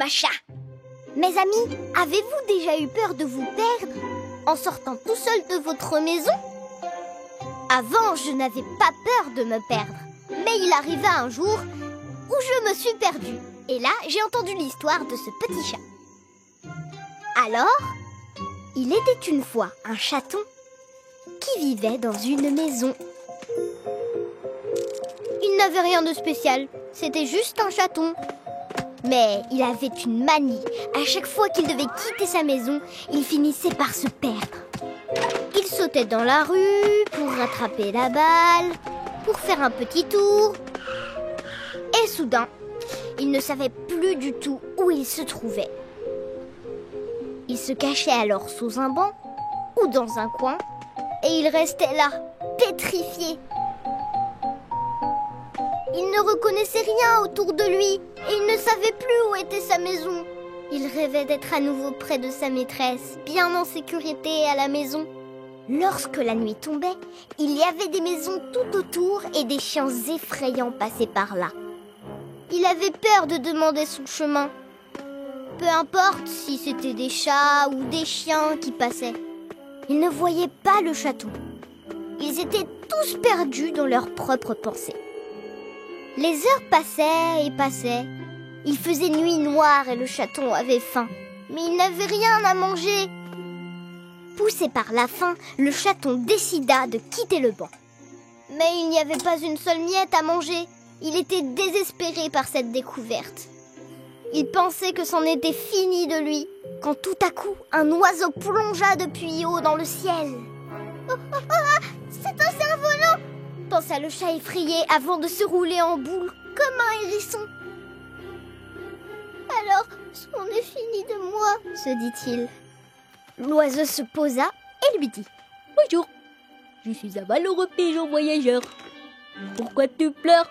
Macha. Mes amis, avez-vous déjà eu peur de vous perdre en sortant tout seul de votre maison? Avant, je n'avais pas peur de me perdre. Mais il arriva un jour où je me suis perdue. Et là, j'ai entendu l'histoire de ce petit chat. Alors, il était une fois un chaton qui vivait dans une maison. Il n'avait rien de spécial, c'était juste un chaton. Mais il avait une manie. À chaque fois qu'il devait quitter sa maison, il finissait par se perdre. Il sautait dans la rue pour rattraper la balle, pour faire un petit tour. Et soudain, il ne savait plus du tout où il se trouvait. Il se cachait alors sous un banc ou dans un coin et il restait là, pétrifié. Il ne reconnaissait rien autour de lui et il ne savait plus où était sa maison. Il rêvait d'être à nouveau près de sa maîtresse, bien en sécurité à la maison. Lorsque la nuit tombait, il y avait des maisons tout autour et des chiens effrayants passaient par là. Il avait peur de demander son chemin. Peu importe si c'était des chats ou des chiens qui passaient. Il ne voyait pas le chaton. Ils étaient tous perdus dans leurs propres pensées. Les heures passaient et passaient. Il faisait nuit noire et le chaton avait faim. Mais il n'avait rien à manger. Poussé par la faim, le chaton décida de quitter le banc. Mais il n'y avait pas une seule miette à manger. Il était désespéré par cette découverte. Il pensait que c'en était fini de lui, quand tout à coup, un oiseau plongea depuis haut dans le ciel. Oh, oh, oh, c'est un cerf-volant, pensa le chat effrayé avant de se rouler en boule comme un hérisson. Alors, c'en est fini de moi, se dit-il. L'oiseau se posa et lui dit: Bonjour, je suis un malheureux pigeon voyageur. Pourquoi tu pleures?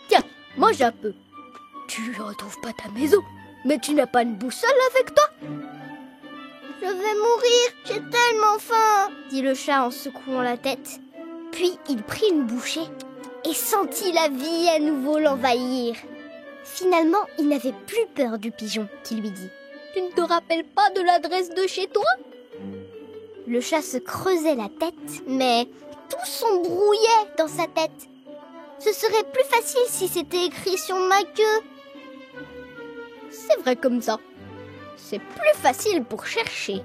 Tiens, mange un peu. Tu ne retrouves pas ta maison, mais tu n'as pas une boussole avec toi? Je vais mourir, j'ai tellement faim, dit le chat en secouant la tête. Puis il prit une bouchée et sentit la vie à nouveau l'envahir. Finalement, il n'avait plus peur du pigeon qui lui dit: Tu ne te rappelles pas de l'adresse de chez toi? Le chat se creusait la tête, mais tout s'embrouillait dans sa tête. Ce serait plus facile si c'était écrit sur ma queue. C'est vrai comme ça. C'est plus facile pour chercher.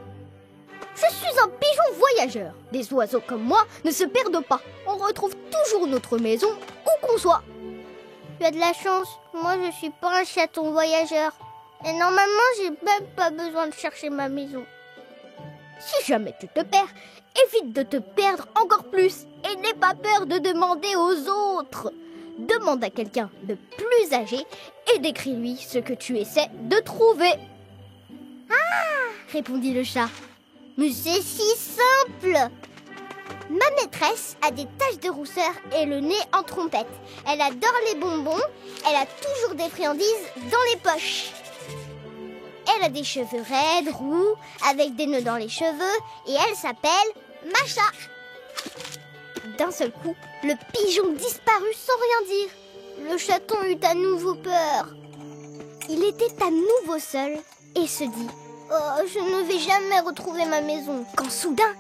Je suis un pigeon voyageur. Des oiseaux comme moi ne se perdent pas. On retrouve toujours notre maison où qu'on soit. Tu as de la chance. Moi, je suis pas un chaton voyageur. Et normalement, j'ai même pas besoin de chercher ma maison. Si jamais tu te perds, évite de te perdre encore plus. Et n'aie pas peur de demander aux autres. Demande à quelqu'un de plus âgé et décris-lui ce que tu essaies de trouver. Ah, répondit le chat. Mais c'est si simple. Ma maîtresse a des taches de rousseur et le nez en trompette. Elle adore les bonbons. Elle a toujours des friandises dans les poches. Elle a des cheveux raides, roux, avec des nœuds dans les cheveux. Et elle s'appelle Macha. D'un seul coup, le pigeon disparut sans rien dire. Le chaton eut à nouveau peur. Il était à nouveau seul et se dit: Oh, je ne vais jamais retrouver ma maison. Quand soudain,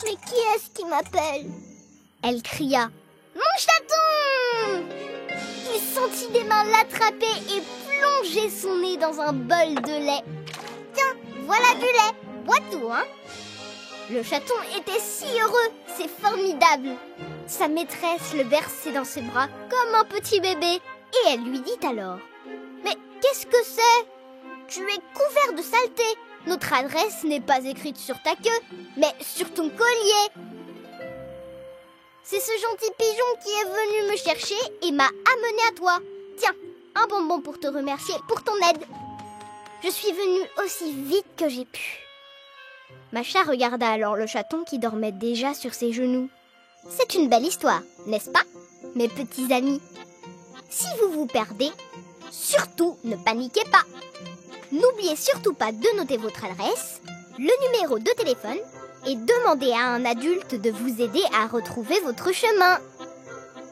mais qui est-ce qui m'appelle? Elle cria: Mon chaton! Il sentit des mains l'attraper et plonger son nez dans un bol de lait. Tiens, voilà du lait. Bois tout, hein? Le chaton était si heureux, c'est formidable. Sa maîtresse le berçait dans ses bras comme un petit bébé. Et elle lui dit alors: Mais qu'est-ce que c'est? Tu es couvert de saleté. Notre adresse n'est pas écrite sur ta queue, mais sur ton collier. C'est ce gentil pigeon qui est venu me chercher et m'a amené à toi. Tiens, un bonbon pour te remercier pour ton aide. Je suis venue aussi vite que j'ai pu. Macha regarda alors le chaton qui dormait déjà sur ses genoux. C'est une belle histoire, n'est-ce pas, mes petits amis? Si vous vous perdez, surtout ne paniquez pas. N'oubliez surtout pas de noter votre adresse, le numéro de téléphone et demandez à un adulte de vous aider à retrouver votre chemin.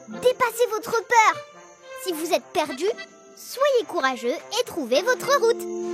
Dépassez votre peur. Si vous êtes perdu, Soyez courageux et trouvez votre route.